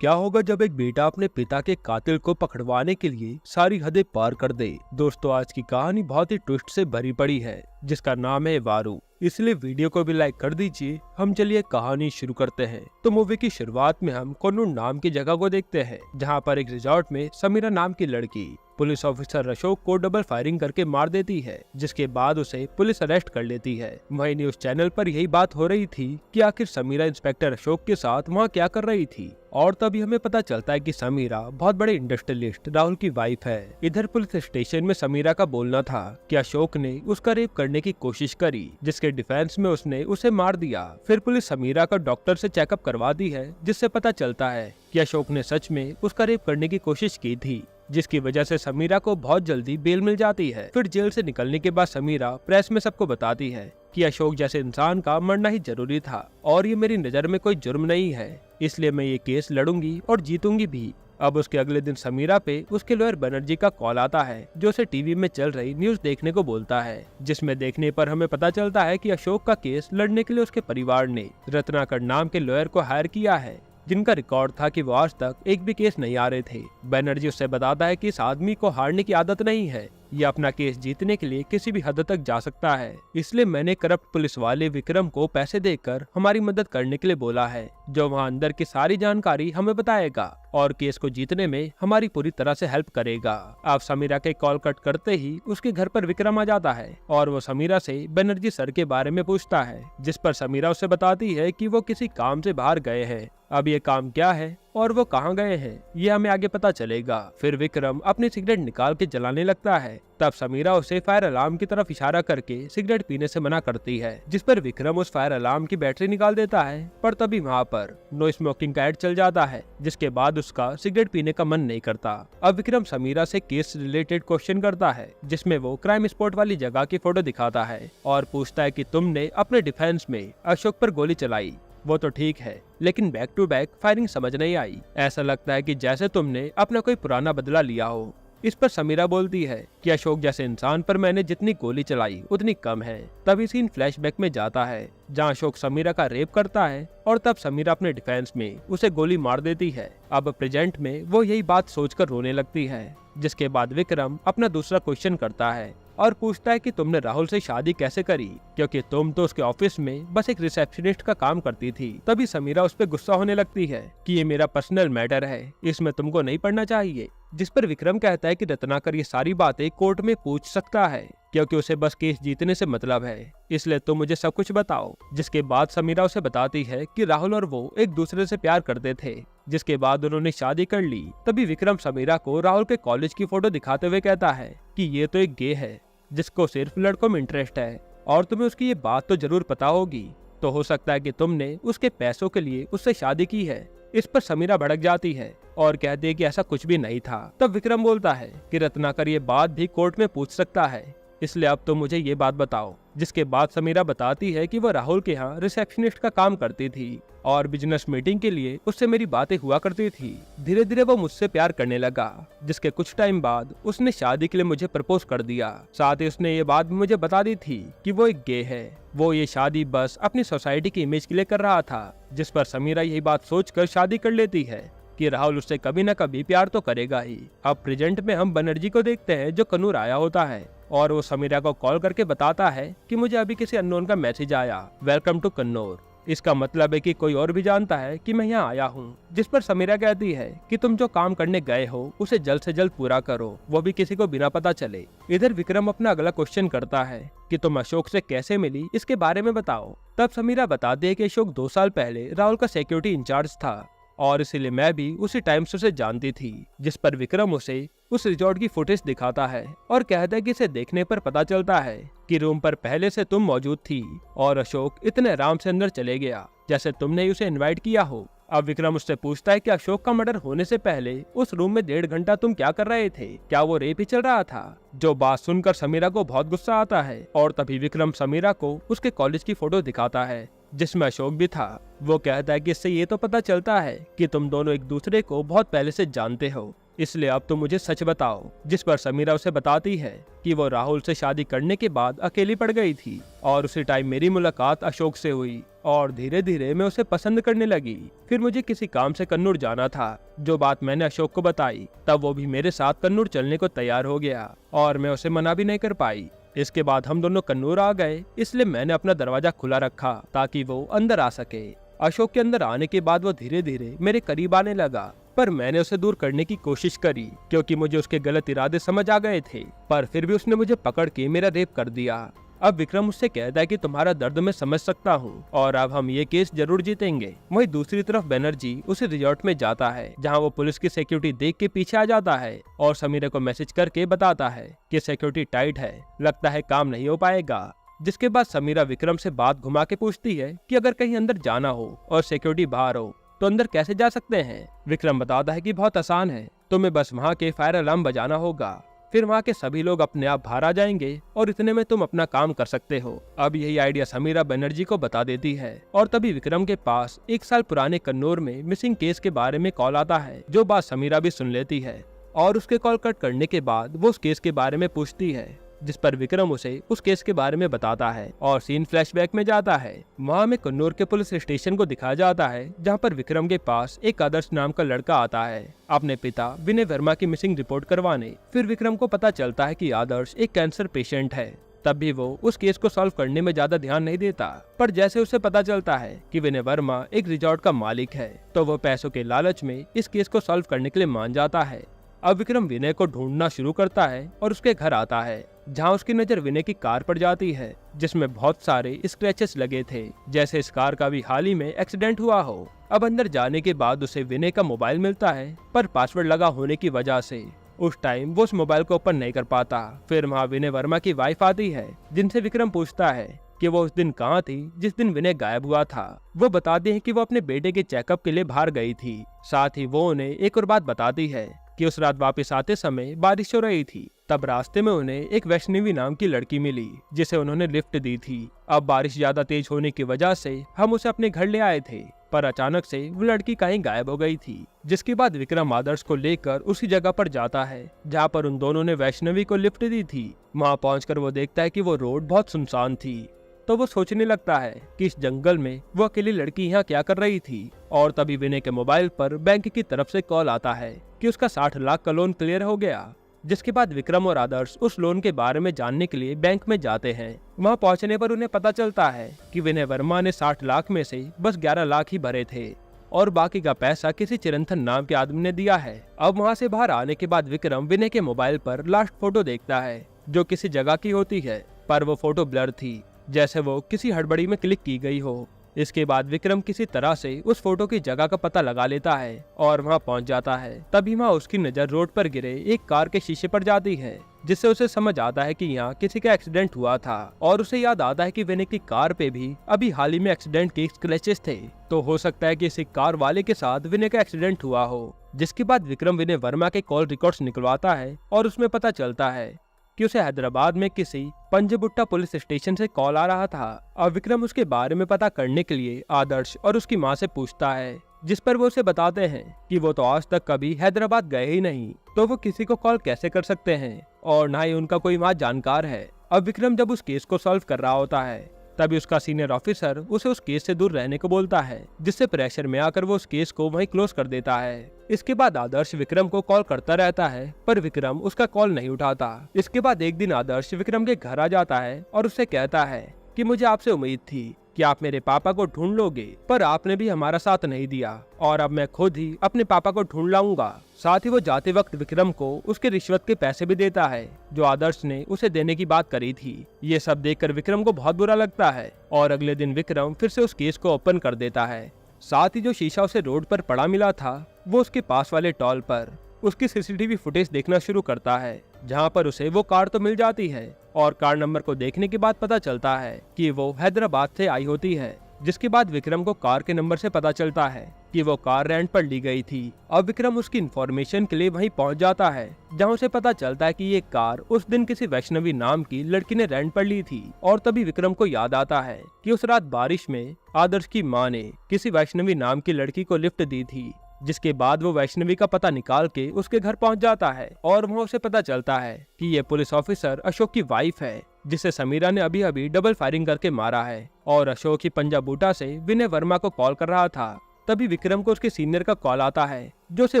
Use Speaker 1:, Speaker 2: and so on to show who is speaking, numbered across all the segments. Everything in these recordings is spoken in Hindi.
Speaker 1: क्या होगा जब एक बेटा अपने पिता के कातिल को पकड़वाने के लिए सारी हदें पार कर दे। दोस्तों, आज की कहानी बहुत ही ट्विस्ट से भरी पड़ी है जिसका नाम है वारू। इसलिए वीडियो को भी लाइक कर दीजिए। हम चलिए कहानी शुरू करते हैं। तो मूवी की शुरुआत में हम कन्नूर नाम की जगह को देखते हैं जहां पर एक रिजॉर्ट में समीरा नाम की लड़की पुलिस ऑफिसर अशोक को डबल फायरिंग करके मार देती है, जिसके बाद उसे पुलिस अरेस्ट कर लेती है। वहीं न्यूज चैनल पर यही बात हो रही थी कि आखिर समीरा इंस्पेक्टर अशोक के साथ वहां क्या कर रही थी। और तभी हमें पता चलता है कि समीरा बहुत बड़े इंडस्ट्रियलिस्ट राहुल की वाइफ है। इधर पुलिस स्टेशन में समीरा का बोलना था कि अशोक ने उसका रेप करने की कोशिश करी, जिसके डिफेंस में उसने उसे मार दिया। फिर पुलिस समीरा का डॉक्टर से चेकअप करवाती है, जिससे पता चलता है कि अशोक ने सच में उसका रेप करने की कोशिश की थी, जिसकी वजह से समीरा को बहुत जल्दी बेल मिल जाती है। फिर जेल से निकलने के बाद समीरा प्रेस में सबको बताती है कि अशोक जैसे इंसान का मरना ही जरूरी था और ये मेरी नजर में कोई जुर्म नहीं है, इसलिए मैं ये केस लड़ूंगी और जीतूंगी भी। अब उसके अगले दिन समीरा पे उसके लॉयर बनर्जी का कॉल आता है, जो उसे टीवी में चल रही न्यूज देखने को बोलता है, जिसमें देखने पर हमें पता चलता है कि अशोक का केस लड़ने के लिए उसके परिवार ने रत्नाकर नाम के लॉयर को हायर किया है, जिनका रिकॉर्ड था कि वो आज तक एक भी केस नहीं आ रहे थे। बनर्जी उससे बताता है कि इस आदमी को हारने की आदत नहीं है, ये अपना केस जीतने के लिए किसी भी हद तक जा सकता है। इसलिए मैंने करप्ट पुलिस वाले विक्रम को पैसे देकर हमारी मदद करने के लिए बोला है, जो वहाँ अंदर की सारी जानकारी हमें बताएगा और केस को जीतने में हमारी पूरी तरह से हेल्प करेगा। अब समीरा के कॉल कट करते ही उसके घर पर विक्रम आ जाता है और वो समीरा से बनर्जी सर के बारे में पूछता है, जिस पर समीरा उसे बताती है कि वो किसी काम से बाहर गए हैं। अब ये काम क्या है और वो कहाँ गए हैं ये हमें आगे पता चलेगा। फिर विक्रम अपनी सिगरेट निकाल के जलाने लगता है, तब समीरा उसे फायर अलार्म की तरफ इशारा करके सिगरेट पीने से मना करती है, जिस पर विक्रम उस फायर अलार्म की बैटरी निकाल देता है। पर तभी वहाँ पर नो स्मोकिंग का एड चल जाता है, जिसके बाद उसका सिगरेट पीने का मन नहीं करता। अब विक्रम समीरा से केस रिलेटेड क्वेश्चन करता है, जिसमें वो क्राइम स्पॉट वाली जगह की फोटो दिखाता है और पूछता है कि तुमने अपने डिफेंस में अशोक पर गोली चलाई, वो तो ठीक है, लेकिन बैक टू बैक फायरिंग समझ नहीं आई। ऐसा लगता है कि जैसे तुमने अपना कोई पुराना बदला लिया हो। इस पर समीरा बोलती है कि अशोक जैसे इंसान पर मैंने जितनी गोली चलाई उतनी कम है। तभी सीन फ्लैशबैक में जाता है, जहां अशोक समीरा का रेप करता है और तब समीरा अपने डिफेंस में उसे गोली मार देती है। अब प्रेजेंट में वो यही बात सोचकर रोने लगती है, जिसके बाद विक्रम अपना दूसरा क्वेश्चन करता है और पूछता है कि तुमने राहुल से शादी कैसे करी, क्योंकि तुम तो उसके ऑफिस में बस एक रिसेप्शनिस्ट का काम करती थी। तभी समीरा उस पर गुस्सा होने लगती है कि ये मेरा पर्सनल मैटर है, इसमें तुमको नहीं पढ़ना चाहिए। जिस पर विक्रम कहता है कि रत्नाकर ये सारी बातें कोर्ट में पूछ सकता है, क्योंकि उसे बस केस जीतने से मतलब है, इसलिए तुम मुझे सब कुछ बताओ। जिसके बाद समीरा उसे बताती है कि राहुल और वो एक दूसरे से प्यार करते थे, जिसके बाद उन्होंने शादी कर ली। तभी विक्रम समीरा को राहुल के कॉलेज की फोटो दिखाते हुए कहता है कि ये तो एक गे है जिसको सिर्फ लड़कों में इंटरेस्ट है और तुम्हें उसकी ये बात तो जरूर पता होगी, तो हो सकता है कि तुमने उसके पैसों के लिए उससे शादी की है। इस पर समीरा भड़क जाती है और कहती है कि ऐसा कुछ भी नहीं था। तब विक्रम बोलता है कि रत्नाकर ये बात भी कोर्ट में पूछ सकता है, इसलिए अब तो मुझे ये बात बताओ। जिसके बाद समीरा बताती है कि वो राहुल के यहाँ रिसेप्शनिस्ट का काम करती थी और बिजनेस मीटिंग के लिए उससे मेरी बातें हुआ करती थी। धीरे धीरे वो मुझसे प्यार करने लगा, जिसके कुछ टाइम बाद उसने शादी के लिए मुझे प्रपोज कर दिया। साथ ही उसने ये बात भी मुझे बता दी थी कि वो एक गे है, वो ये शादी बस अपनी सोसाइटी की इमेज के लिए कर रहा था। जिस पर समीरा यही बात सोचकर शादी कर लेती है कि राहुल उससे कभी न कभी प्यार तो करेगा ही। अब प्रेजेंट में हम बनर्जी को देखते हैं, जो कन्नूर आया होता है और वो समीरा को कॉल करके बताता है कि मुझे अभी किसी अननोन का मैसेज आया, वेलकम टू कन्नौर। इसका मतलब है कि कोई और भी जानता है कि मैं यहाँ आया हूँ। जिस पर समीरा कहती है कि तुम जो काम करने गए हो उसे जल्द से जल्द पूरा करो, वो भी किसी को बिना पता चले। इधर विक्रम अपना अगला क्वेश्चन करता है कि तुम अशोक से कैसे मिली, इसके बारे में बताओ। तब समीरा बताती है कि अशोक 2 साल पहले राहुल का सिक्योरिटी इंचार्ज था और इसीलिए मैं भी उसी टाइम से उसे जानती थी। जिस पर विक्रम उसे उस रिजॉर्ट की फुटेज दिखाता है और कहता है कि इसे देखने पर पता चलता है कि रूम पर पहले से तुम मौजूद थी और अशोक इतने आराम से अंदर चले गया जैसे तुमने उसे इनवाइट किया हो। अब विक्रम उससे पूछता है कि अशोक का मर्डर होने से पहले उस रूम में 1.5 घंटा तुम क्या कर रहे थे, क्या वो रेप ही चल रहा था। जो बात सुनकर समीरा को बहुत गुस्सा आता है और तभी विक्रम समीरा को उसके कॉलेज की फोटो दिखाता है, जिसमें अशोक भी था। वो कहता है कि इससे ये तो पता चलता है कि तुम दोनों एक दूसरे को बहुत पहले से जानते हो इसलिए अब तो मुझे सच बताओ। जिस पर समीरा उसे बताती है कि वो राहुल से शादी करने के बाद अकेली पड़ गई थी और उसी टाइम मेरी मुलाकात अशोक से हुई और धीरे धीरे मैं उसे पसंद करने लगी। फिर मुझे किसी काम से कन्नूर जाना था। जो बात मैंने अशोक को बताई तब वो भी मेरे साथ कन्नूर चलने को तैयार हो गया और मैं उसे मना भी नहीं कर पाई। इसके बाद हम दोनों कन्नूर आ गए, इसलिए मैंने अपना दरवाजा खुला रखा ताकि वो अंदर आ सके। अशोक के अंदर आने के बाद वो धीरे धीरे मेरे करीब आने लगा, पर मैंने उसे दूर करने की कोशिश करी क्योंकि मुझे उसके गलत इरादे समझ आ गए थे। पर फिर भी उसने मुझे पकड़ के मेरा रेप कर दिया। अब विक्रम उससे कहता है कि तुम्हारा दर्द मैं समझ सकता हूँ और अब हम ये केस जरूर जीतेंगे। वहीं दूसरी तरफ बनर्जी उसी रिजॉर्ट में जाता है जहाँ वो पुलिस की सिक्योरिटी देख के पीछे आ जाता है और समीरा को मैसेज करके बताता है कि सिक्योरिटी टाइट है, लगता है काम नहीं हो पाएगा। जिसके बाद समीरा विक्रम से बात घुमा के पूछती है कि अगर कहीं अंदर जाना हो और सिक्योरिटी बाहर हो तो अंदर कैसे जा सकते हैं। विक्रम बताता है कि बहुत आसान है, तुम्हें बस वहाँ के फायर अलार्म बजाना होगा, फिर वहाँ के सभी लोग अपने आप बाहर आ जाएंगे और इतने में तुम अपना काम कर सकते हो। अब यही आइडिया समीरा बनर्जी को बता देती है और तभी विक्रम के पास 1 साल पुराने कन्नौर में मिसिंग केस के बारे में कॉल आता है। जो बात समीरा भी सुन लेती है और उसके कॉल कट करने के बाद वो उस केस के बारे में पूछती है, जिस पर विक्रम उसे उस केस के बारे में बताता है और सीन फ्लैशबैक में जाता है। वहाँ में कन्नौर के पुलिस स्टेशन को दिखाया जाता है जहाँ पर विक्रम के पास एक आदर्श नाम का लड़का आता है अपने पिता विनय वर्मा की मिसिंग रिपोर्ट करवाने। फिर विक्रम को पता चलता है कि आदर्श एक कैंसर पेशेंट है। तब भी वो उस केस को सॉल्व करने में ज्यादा ध्यान नहीं देता, पर जैसे उसे पता चलता है कि विनय वर्मा एक रिजॉर्ट का मालिक है तो वो पैसों के लालच में इस केस को सॉल्व करने के लिए मान जाता है। अब विक्रम विनय को ढूंढना शुरू करता है और उसके घर आता है जहाँ उसकी नजर विनय की कार पर जाती है जिसमें बहुत सारे स्क्रैचेस लगे थे, जैसे इस कार का भी हाल ही में एक्सीडेंट हुआ हो। अब अंदर जाने के बाद उसे विनय का मोबाइल मिलता है, पर पासवर्ड लगा होने की वजह से उस टाइम वो उस मोबाइल को ओपन नहीं कर पाता। फिर वहाँ विनय वर्मा की वाइफ आती है जिनसे विक्रम पूछता है कि वो उस दिन कहाँ थी जिस दिन विनय गायब हुआ था। वो बताते हैं कि वो अपने बेटे के चेकअप के लिए बाहर गई थी। साथ ही वो उन्हें एक और बात बताती है कि उस रात वापस आते समय बारिश हो रही थी। तब रास्ते में उन्हें एक वैष्णवी नाम की लड़की मिली जिसे उन्होंने लिफ्ट दी थी। अब बारिश ज्यादा तेज होने की वजह से हम उसे अपने घर ले आए थे, पर अचानक से वो लड़की कहीं गायब हो गई थी। जिसके बाद विक्रम आदर्श को लेकर उसी जगह पर जाता है जहाँ पर उन दोनों ने वैष्णवी को लिफ्ट दी थी। वहाँ पहुंचकर वो देखता है कि वो रोड बहुत सुनसान थी, तो वो सोचने लगता है कि इस जंगल में वो अकेली लड़की यहाँ क्या कर रही थी। और तभी विनय के मोबाइल पर बैंक की तरफ से कॉल आता है कि उसका 60 लाख का लोन क्लियर हो गया। जिसके बाद विक्रम और आदर्श उस लोन के बारे में जानने के लिए बैंक में जाते हैं। वहाँ पहुँचने पर उन्हें पता चलता है कि विनय वर्मा ने 60 लाख में से बस 11 लाख ही भरे थे और बाकी का पैसा किसी चिरंथन नाम के आदमी ने दिया है। अब वहाँ से बाहर आने के बाद विक्रम विनय के मोबाइल पर लास्ट फोटो देखता है जो किसी जगह की होती है, पर वो फोटो ब्लर थी, जैसे वो किसी हड़बड़ी में क्लिक की गई हो। इसके बाद विक्रम किसी तरह से उस फोटो की जगह का पता लगा लेता है और वहाँ पहुँच जाता है। तभी वहाँ उसकी नजर रोड पर गिरे एक कार के शीशे पर जाती है, जिससे उसे समझ आता है कि यहाँ किसी का एक्सीडेंट हुआ था और उसे याद आता है कि विनय की कार पे भी अभी हाल ही में एक्सीडेंट के स्क्रैचेस थे, तो हो सकता है कि इसी कार वाले के साथ विनय का एक्सीडेंट हुआ हो। जिसके बाद विक्रम विनय वर्मा के कॉल रिकॉर्ड्स निकलवाता है और उसमें पता चलता है कि उसे हैदराबाद में किसी पंजबुट्टा पुलिस स्टेशन से कॉल आ रहा था। अब विक्रम उसके बारे में पता करने के लिए आदर्श और उसकी मां से पूछता है, जिस पर वो उसे बताते हैं कि वो तो आज तक कभी हैदराबाद गए ही नहीं, तो वो किसी को कॉल कैसे कर सकते हैं और ना ही उनका कोई वहाँ जानकार है। अब विक्रम जब उस केस को सॉल्व कर रहा होता है तभी उसका सीनियर ऑफिसर उसे उस केस से दूर रहने को बोलता है, जिससे प्रेशर में आकर वो उस केस को वहीं क्लोज कर देता है। इसके बाद आदर्श विक्रम को कॉल करता रहता है, पर विक्रम उसका कॉल नहीं उठाता। इसके बाद एक दिन आदर्श विक्रम के घर आ जाता है और उससे कहता है कि मुझे आपसे उम्मीद थी कि आप मेरे पापा को ढूंढ लोगे, पर आपने भी हमारा साथ नहीं दिया और अब मैं खुद ही अपने पापा को ढूंढ लाऊंगा। साथ ही वो जाते वक्त विक्रम को उसके रिश्वत के पैसे भी देता है जो आदर्श ने उसे देने की बात करी थी। ये सब देखकर विक्रम को बहुत बुरा लगता है और अगले दिन विक्रम फिर से उस केस को ओपन कर देता है। साथ ही जो शीशा उसे रोड पर पड़ा मिला था वो उसके पास वाले टॉल पर उसकी सीसीटीवी फुटेज देखना शुरू करता है, जहां पर उसे वो कार तो मिल जाती है और कार नंबर को देखने के बाद पता चलता है कि वो हैदराबाद से आई होती है। जिसके बाद विक्रम को कार के नंबर से पता चलता है कि वो कार रेंट पर ली गई थी। अब विक्रम उसकी इन्फॉर्मेशन के लिए वहीं पहुंच जाता है, जहां उसे पता चलता है कि ये कार उस दिन किसी वैष्णवी नाम की लड़की ने रेंट पर ली थी। और तभी विक्रम को याद आता है कि उस रात बारिश में आदर्श की मां ने किसी वैष्णवी नाम की लड़की को लिफ्ट दी थी जिसके बाद वो वैष्णवी का पता निकाल के उसके घर पहुंच जाता है और वहाँ उसे पता चलता है कि ये पुलिस ऑफिसर अशोक की वाइफ है, जिसे समीरा ने अभी अभी डबल फायरिंग करके मारा है। और अशोक ही पंजा बूटा से विनय वर्मा को कॉल कर रहा था। तभी विक्रम को उसके सीनियर का कॉल आता है, जो उसे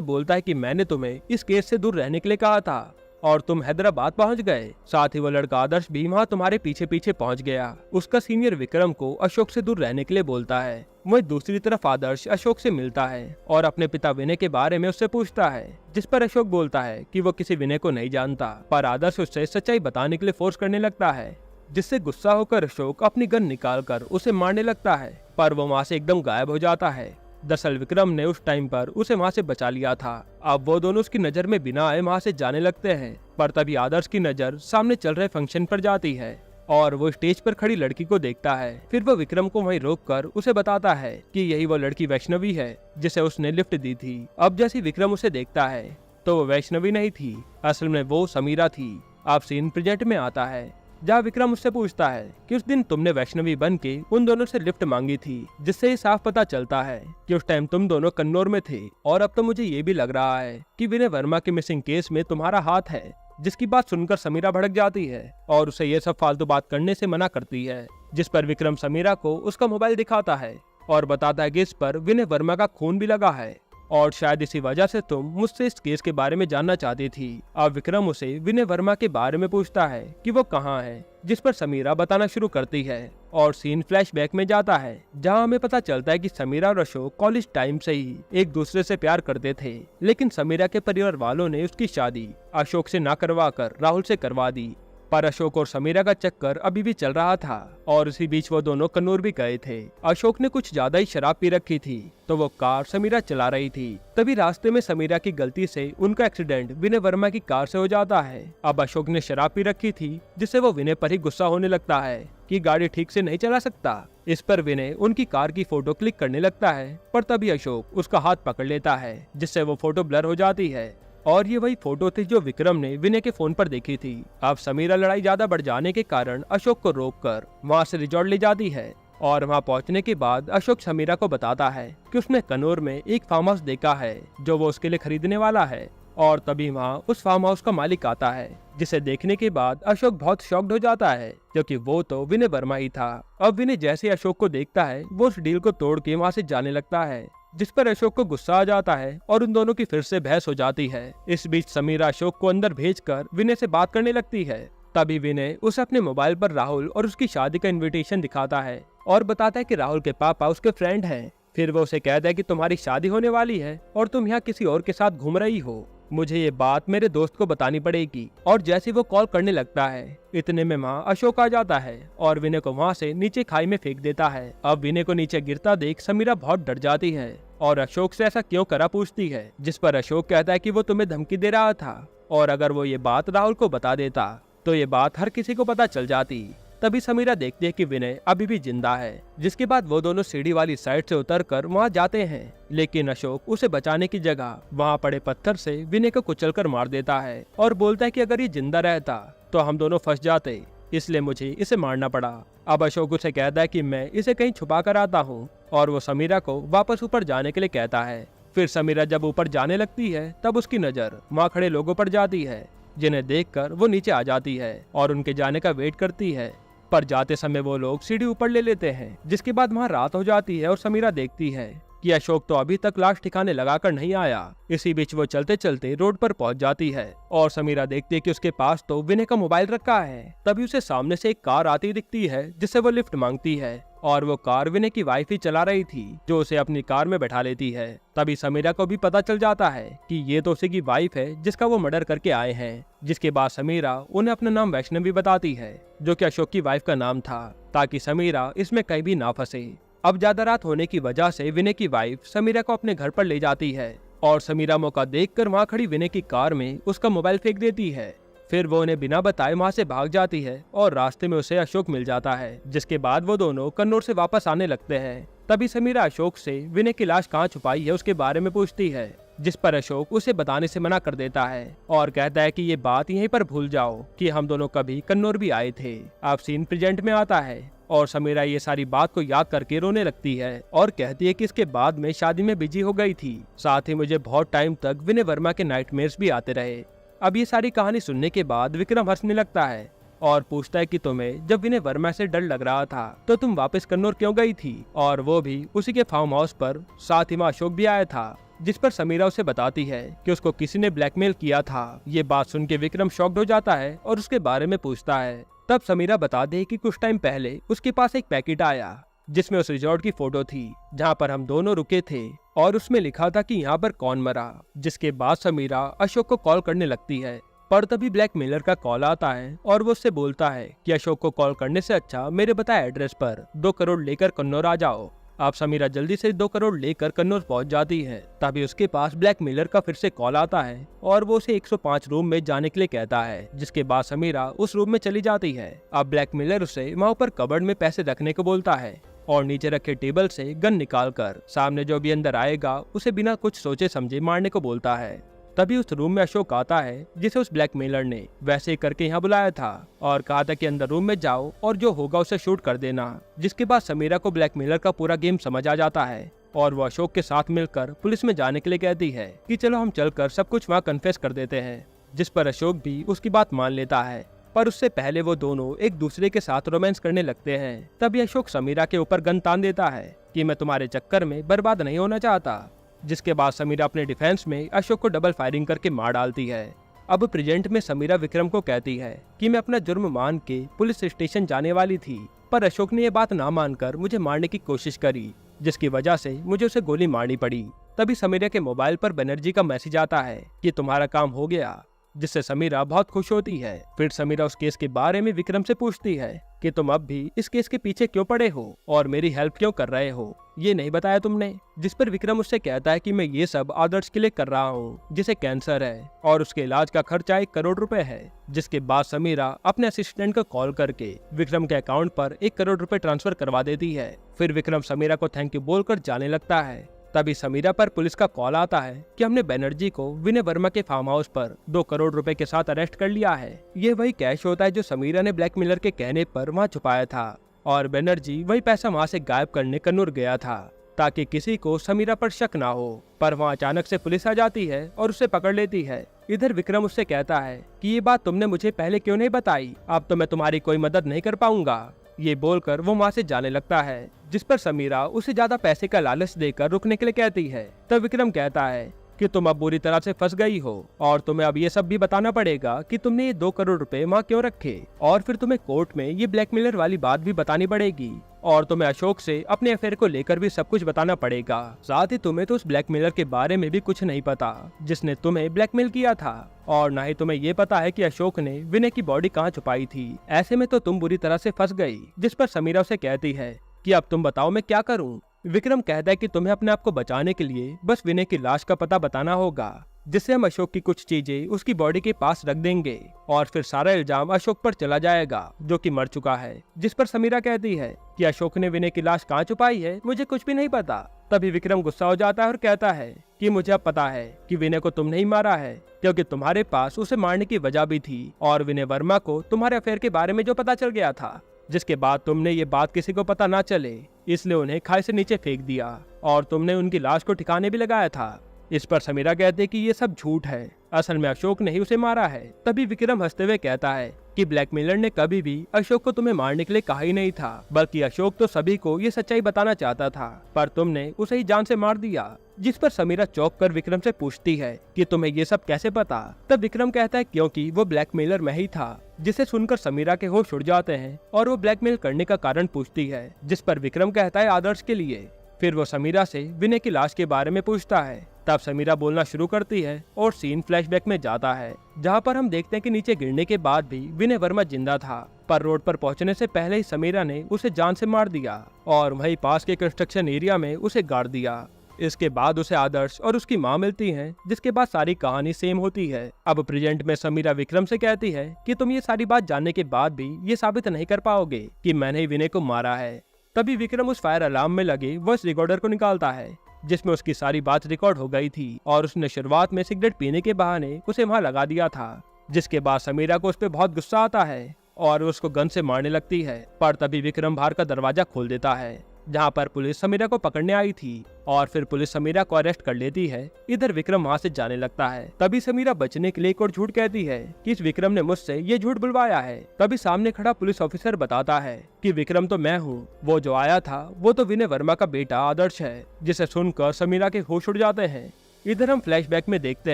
Speaker 1: बोलता है कि मैंने तुम्हें इस केस से दूर रहने के लिए कहा था और तुम हैदराबाद पहुंच गए। साथ ही वो लड़का आदर्श भी वहाँ तुम्हारे पीछे पीछे पहुंच गया। उसका सीनियर विक्रम को अशोक से दूर रहने के लिए बोलता है। वहीं दूसरी तरफ आदर्श अशोक से मिलता है और अपने पिता विनय के बारे में उससे पूछता है, जिस पर अशोक बोलता है कि वो किसी विनय को नहीं जानता, पर आदर्श उससे सच्चाई बताने के लिए फोर्स करने लगता है, जिससे गुस्सा होकर अशोक अपनी गन निकालकर उसे मारने लगता है, पर वो वहाँ से एकदम गायब हो जाता है। दरअसल विक्रम ने उस टाइम पर उसे वहाँ से बचा लिया था। अब वो दोनों उसकी नजर में बिना आए वहाँ से जाने लगते हैं, पर तभी आदर्श की नजर सामने चल रहे फंक्शन पर जाती है और वो स्टेज पर खड़ी लड़की को देखता है। फिर वो विक्रम को वहीं रोककर उसे बताता है कि यही वो लड़की वैष्णवी है जिसे उसने लिफ्ट दी थी। अब जैसे विक्रम उसे देखता है तो वो वैष्णवी नहीं थी, असल में वो समीरा थी। अब सीन प्रेजेंट में आता है, जहाँ विक्रम उससे पूछता है कि उस दिन तुमने वैष्णवी बन के उन दोनों से लिफ्ट मांगी थी, जिससे ये साफ पता चलता है कि उस टाइम तुम दोनों कन्नौर में थे। और अब तो मुझे ये भी लग रहा है कि विनय वर्मा के मिसिंग केस में तुम्हारा हाथ है। जिसकी बात सुनकर समीरा भड़क जाती है और उसे ये सब फालतू बात करने से मना करती है, जिस पर विक्रम समीरा को उसका मोबाइल दिखाता है और बताता है कि इस पर विनय वर्मा का खून भी लगा है और शायद इसी वजह से तुम मुझसे इस केस के बारे में जानना चाहती थी। अब विक्रम उसे विनय वर्मा के बारे में पूछता है कि वो कहाँ है, जिस पर समीरा बताना शुरू करती है और सीन फ्लैशबैक में जाता है, जहाँ हमें पता चलता है कि समीरा और अशोक कॉलेज टाइम से ही एक दूसरे से प्यार करते थे, लेकिन समीरा के परिवार वालों ने उसकी शादी अशोक से ना करवा कर राहुल से करवा दी। पर अशोक और समीरा का चक्कर अभी भी चल रहा था और इसी बीच वो दोनों कन्नौर भी गए थे। अशोक ने कुछ ज्यादा ही शराब पी रखी थी, तो वो कार समीरा चला रही थी। तभी रास्ते में समीरा की गलती से उनका एक्सीडेंट विनय वर्मा की कार से हो जाता है। अब अशोक ने शराब पी रखी थी, जिससे वो विनय पर ही गुस्सा होने लगता है कि गाड़ी ठीक से नहीं चला सकता। इस पर विनय उनकी कार की फोटो क्लिक करने लगता है, पर तभी अशोक उसका हाथ पकड़ लेता है, जिससे वो फोटो ब्लर हो जाती है। और ये वही फोटो थी जो विक्रम ने विनय के फोन पर देखी थी। अब समीरा लड़ाई ज्यादा बढ़ जाने के कारण अशोक को रोककर वहाँ से रिजॉर्ट ले जाती है और वहाँ पहुँचने के बाद अशोक समीरा को बताता है कि उसने कन्नौर में एक फार्म हाउस देखा है जो वो उसके लिए खरीदने वाला है। और तभी वहाँ उस फार्म हाउस का मालिक आता है, जिसे देखने के बाद अशोक बहुत शॉक्ड हो जाता है, क्योंकि वो तो विनय वर्मा ही था। अब विनय जैसे अशोक को देखता है वो उस डील को तोड़ के वहाँ से जाने लगता है, जिस पर अशोक को गुस्सा आ जाता है और उन दोनों की फिर से बहस हो जाती है। इस बीच समीरा अशोक को अंदर भेजकर विनय से बात करने लगती है। तभी विनय उसे अपने मोबाइल पर राहुल और उसकी शादी का इनविटेशन दिखाता है और बताता है कि राहुल के पापा उसके फ्रेंड हैं। फिर वो उसे कहता है कि तुम्हारी शादी होने वाली है और तुम यहाँ किसी और के साथ घूम रही हो, मुझे ये बात मेरे दोस्त को बतानी पड़ेगी। और जैसे वो कॉल करने लगता है, इतने में वहाँ अशोक आ जाता है और विनय को वहाँ से नीचे खाई में फेंक देता है। अब विनय को नीचे गिरता देख समीरा बहुत डर जाती है और अशोक से ऐसा क्यों करा पूछती है, जिस पर अशोक कहता है कि वो तुम्हें धमकी दे रहा था और अगर वो ये बात राहुल को बता देता तो ये बात हर किसी को पता चल जाती। तभी समीरा देखती है कि विनय अभी भी जिंदा है, जिसके बाद वो दोनों सीढ़ी वाली साइड से उतरकर वहाँ जाते हैं, लेकिन अशोक उसे बचाने की जगह वहाँ पड़े पत्थर से विनय को कुचलकर मार देता है और बोलता है कि अगर ये जिंदा रहता तो हम दोनों फंस जाते, इसलिए मुझे इसे मारना पड़ा। अब अशोक उसे कहता है कि मैं इसे कहीं छुपा कर आता हूँ और वो समीरा को वापस ऊपर जाने के लिए कहता है। फिर समीरा जब ऊपर जाने लगती है तब उसकी नजर वहाँ खड़े लोगों पर जाती है, जिन्हें देखकर वो नीचे आ जाती है और उनके जाने का वेट करती है, पर जाते समय वो लोग सीढ़ी ऊपर ले लेते हैं। जिसके बाद वहाँ रात हो जाती है और समीरा देखती है कि अशोक तो अभी तक लाश ठिकाने लगाकर नहीं आया। इसी बीच वो चलते चलते रोड पर पहुंच जाती है और समीरा देखती है कि उसके पास तो विनय का मोबाइल रखा है। तभी उसे सामने से एक कार आती दिखती है, जिससे वो लिफ्ट मांगती है और वो कार विनय की वाइफ ही चला रही थी, जो उसे अपनी कार में बैठा लेती है। तभी समीरा को भी पता चल जाता है कि ये तो उसी की वाइफ है जिसका वो मर्डर करके आए हैं। जिसके बाद समीरा उन्हें अपना नाम वैष्णवी बताती है, जो कि अशोक की वाइफ का नाम था, ताकि समीरा इसमें कहीं भी ना फंसे। अब ज्यादा रात होने की वजह से विनय की वाइफ समीरा को अपने घर पर ले जाती है और समीरा मौका देखकर वहाँ खड़ी विनय की कार में उसका मोबाइल फेंक देती है। फिर वो उन्हें बिना बताए वहाँ से भाग जाती है और रास्ते में उसे अशोक मिल जाता है। जिसके बाद वो दोनों कन्नौर से वापस आने लगते हैं। तभी समीरा अशोक से विनय की लाश कहाँ छुपाई है उसके बारे में पूछती है, जिस पर अशोक उसे बताने से मना कर देता है और कहता है कि ये बात यहीं पर भूल जाओ कि हम दोनों कभी कन्नौर भी आए थे। अब सीन प्रेजेंट में आता है और समीरा ये सारी बात को याद करके रोने लगती है और कहती है कि इसके बाद में शादी में बिजी हो गई थी, साथ ही मुझे बहुत टाइम तक विनय वर्मा के नाइटमेयर्स भी आते रहे। अब ये सारी कहानी सुनने के बाद विक्रम हंसने लगता है और पूछता है कि तुम्हें जब विनय वर्मा से डर लग रहा था तो तुम वापस कन्नौर क्यों गई थी, और वो भी उसी के फार्म हाउस पर, साथ ही वहाँ अशोक भी आया था। जिस पर समीरा उसे बताती है कि उसको किसी ने ब्लैकमेल किया था। ये बात सुन के विक्रम शॉक्ड हो जाता है और उसके बारे में पूछता है। तब समीरा बता दे कि कुछ टाइम पहले उसके पास एक पैकेट आया जिसमें उस रिजॉर्ट की फोटो थी जहाँ पर हम दोनों रुके थे और उसमें लिखा था कि यहाँ पर कौन मरा। जिसके बाद समीरा अशोक को कॉल करने लगती है, पर तभी ब्लैकमेलर का कॉल आता है और वो उससे बोलता है कि अशोक को कॉल करने से अच्छा मेरे बताए एड्रेस पर 2 करोड़ लेकर कन्नौर आ जाओ। अब समीरा जल्दी से 2 करोड़ लेकर कन्नौर पहुंच जाती है। तभी उसके पास ब्लैकमेलर का फिर से कॉल आता है और वो उसे 105 रूम में जाने के लिए कहता है। जिसके बाद समीरा उस रूम में चली जाती है। अब ब्लैकमेलर उसे वहाँ पर कबर्ड में पैसे रखने को बोलता है और नीचे रखे टेबल से गन निकालकर सामने जो भी अंदर आएगा उसे बिना कुछ सोचे समझे मारने को बोलता है। तभी उस रूम में अशोक आता है जिसे उस ब्लैकमेलर ने वैसे ही करके यहाँ बुलाया था और कहा था कि अंदर रूम में जाओ और जो होगा उसे शूट कर देना। जिसके बाद समीरा को ब्लैकमेलर का पूरा गेम समझ आ जाता है और वो अशोक के साथ मिलकर पुलिस में जाने के लिए कहती है कि चलो हम चलकर सब कुछ वहाँ कन्फेस कर देते हैं। जिस पर अशोक भी उसकी बात मान लेता है, पर उससे पहले वो दोनों एक दूसरे के साथ रोमांस करने लगते हैं। तभी अशोक समीरा के ऊपर गन तान देता है कि मैं तुम्हारे चक्कर में बर्बाद नहीं होना चाहता। जिसके बाद समीरा अपने डिफेंस में अशोक को डबल फायरिंग करके मार डालती है। अब प्रेजेंट में समीरा विक्रम को कहती है कि मैं अपना जुर्म मान के पुलिस स्टेशन जाने वाली थी, पर अशोक ने ये बात ना मानकर मुझे मारने की कोशिश करी, जिसकी वजह से मुझे उसे गोली मारनी पड़ी। तभी समीरा के मोबाइल पर बनर्जी का मैसेज आता है कि तुम्हारा काम हो गया, जिससे समीरा बहुत खुश होती है। फिर समीरा उस केस के बारे में विक्रम से पूछती है कि तुम अब भी इस केस के पीछे क्यों पड़े हो और मेरी हेल्प क्यों कर रहे हो, ये नहीं बताया तुमने। जिस पर विक्रम उससे कहता है कि मैं ये सब आदर्श के लिए कर रहा हूँ जिसे कैंसर है और उसके इलाज का खर्चा 1 करोड़ रुपए है। जिसके बाद समीरा अपने असिस्टेंट को कॉल करके विक्रम के अकाउंट पर 1 करोड़ रुपए ट्रांसफर करवा देती है। फिर विक्रम समीरा को थैंक यू बोलकर जाने लगता है। तभी समीरा पर पुलिस का कॉल आता है कि हमने बनर्जी को विनय वर्मा के फार्म हाउस पर 2 करोड़ रुपए के साथ अरेस्ट कर लिया है। ये वही कैश होता है जो समीरा ने ब्लैकमेलर के कहने पर वहाँ छुपाया था और बनर्जी वही पैसा वहाँ से गायब करने कन्नौर गया था ताकि किसी को समीरा पर शक ना हो। पर वहाँ अचानक से पुलिस आ जाती है और उसे पकड़ लेती है। इधर विक्रम उससे कहता है कि ये बात तुमने मुझे पहले क्यों नहीं बताई, अब तो मैं तुम्हारी कोई मदद नहीं कर पाऊंगा। ये बोलकर वो वहाँ से जाने लगता है। जिस पर समीरा उसे ज्यादा पैसे का लालच देकर रुकने के लिए कहती है। तब विक्रम कहता है कि तुम अब बुरी तरह से फंस गई हो और तुम्हें अब ये सब भी बताना पड़ेगा कि तुमने ये 2 करोड़ रुपए वहाँ क्यों रखे, और फिर तुम्हें कोर्ट में ये ब्लैकमेलर वाली बात भी बतानी पड़ेगी और तुम्हें अशोक से अपने अफेयर को लेकर भी सब कुछ बताना पड़ेगा। साथ ही तुम्हें तो उस ब्लैकमेलर के बारे में भी कुछ नहीं पता जिसने तुम्हें ब्लैकमेल किया था, और न ही तुम्हें ये पता है कि अशोक ने विनय की बॉडी कहाँ छुपाई थी। ऐसे में तो तुम बुरी तरह से फंस गई। जिस पर समीरा उसे कहती है कि अब तुम बताओ मैं क्या करूं। विक्रम कहता है कि तुम्हें अपने आप को बचाने के लिए बस विनय की लाश का पता बताना होगा, जिससे हम अशोक की कुछ चीजें उसकी बॉडी के पास रख देंगे और फिर सारा इल्जाम अशोक पर चला जाएगा जो कि मर चुका है। जिस पर समीरा कहती है कि अशोक ने विनय की लाश कहाँ छुपाई है मुझे कुछ भी नहीं पता। तभी विक्रम गुस्सा हो जाता है और कहता है कि मुझे अब पता है कि विनय को तुमने ही मारा है, क्योंकि तुम्हारे पास उसे मारने की वजह भी थी और विनय वर्मा को तुम्हारे अफेयर के बारे में जो पता चल गया था, जिसके बाद तुमने ये बात किसी को पता ना चले इसलिए उन्हें खाई से नीचे फेंक दिया और तुमने उनकी लाश को ठिकाने भी लगाया था। इस पर समीरा कहते कि ये सब झूठ है, असल में अशोक ने ही उसे मारा है। तभी विक्रम हंसते हुए कहता है कि ब्लैकमेलर ने कभी भी अशोक को तुम्हें मारने के लिए कहा ही नहीं था, बल्कि अशोक तो सभी को ये सच्चाई बताना चाहता था, पर तुमने उसे ही जान से मार दिया। जिस पर समीरा चौंक कर विक्रम से पूछती है कि तुम्हें ये सब कैसे पता। तब विक्रम कहता है क्योंकि वो ब्लैकमेलर मैं ही था। जिसे सुनकर समीरा के होश उड़ जाते हैं और वो ब्लैकमेल करने का कारण पूछती है, जिस पर विक्रम कहता है आदर्श के लिए। फिर वो समीरा से विनय की लाश के बारे में पूछता है। तब समीरा बोलना शुरू करती है और सीन फ्लैशबैक में जाता है, जहाँ पर हम देखते हैं कि नीचे गिरने के बाद भी विनय वर्मा जिंदा था, पर रोड पर पहुंचने से पहले ही समीरा ने उसे जान से मार दिया और वहीं पास के कंस्ट्रक्शन एरिया में उसे गाड़ दिया। इसके बाद उसे आदर्श और उसकी माँ मिलती हैं, जिसके बाद सारी कहानी सेम होती है। अब प्रेजेंट में समीरा विक्रम से कहती है कि तुम ये सारी बात जानने के बाद भी ये साबित नहीं कर पाओगे कि मैंने ही विनय को मारा है। तभी विक्रम उस फायर अलार्म में लगे वॉइस रिकॉर्डर को निकालता है जिसमें उसकी सारी बात रिकॉर्ड हो गई थी और उसने शुरुआत में सिगरेट पीने के बहाने उसे वहाँ लगा दिया था। जिसके बाद समीरा को उस पर बहुत गुस्सा आता है और उसको गन से मारने लगती है, पर तभी विक्रम बाहर का दरवाजा खोल देता है जहाँ पर पुलिस समीरा को पकड़ने आई थी और फिर पुलिस समीरा को अरेस्ट कर लेती है। इधर विक्रम वहाँ से जाने लगता है। तभी समीरा बचने के लिए एक और झूठ कहती है कि इस विक्रम ने मुझसे ये झूठ बुलवाया है। तभी सामने खड़ा पुलिस ऑफिसर बताता है कि विक्रम तो मैं हूँ, वो जो आया था वो तो विनय वर्मा का बेटा आदर्श है। जिसे सुनकर समीरा के होश उड़ जाते हैं। इधर हम फ्लैशबैक में देखते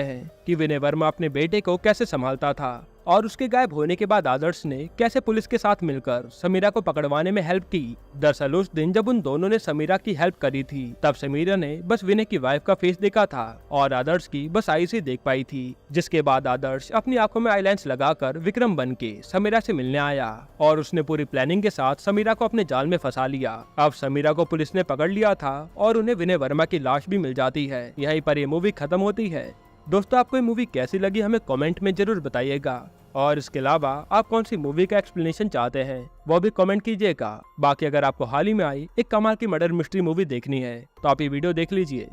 Speaker 1: हैं कि विनय वर्मा अपने बेटे को कैसे संभालता था और उसके गायब होने के बाद आदर्श ने कैसे पुलिस के साथ मिलकर समीरा को पकड़वाने में हेल्प की। दरअसल उस दिन जब उन दोनों ने समीरा की हेल्प करी थी तब समीरा ने बस विनय की वाइफ का फेस देखा था और आदर्श की बस आई से देख पाई थी। जिसके बाद आदर्श अपनी आंखों में आईलेंस लगाकर विक्रम बन के समीरा से मिलने आया और उसने पूरी प्लानिंग के साथ समीरा को अपने जाल में फंसा लिया। अब समीरा को पुलिस ने पकड़ लिया था और उन्हें विनय वर्मा की लाश भी मिल जाती है। यहीं पर ये मूवी खत्म होती है। दोस्तों, आपको ये मूवी कैसी लगी हमें कमेंट में जरूर बताइएगा और इसके अलावा आप कौन सी मूवी का एक्सप्लेनेशन चाहते हैं वो भी कमेंट कीजिएगा। बाकी अगर आपको हाल ही में आई एक कमाल की मर्डर मिस्ट्री मूवी देखनी है तो आप ये वीडियो देख लीजिए।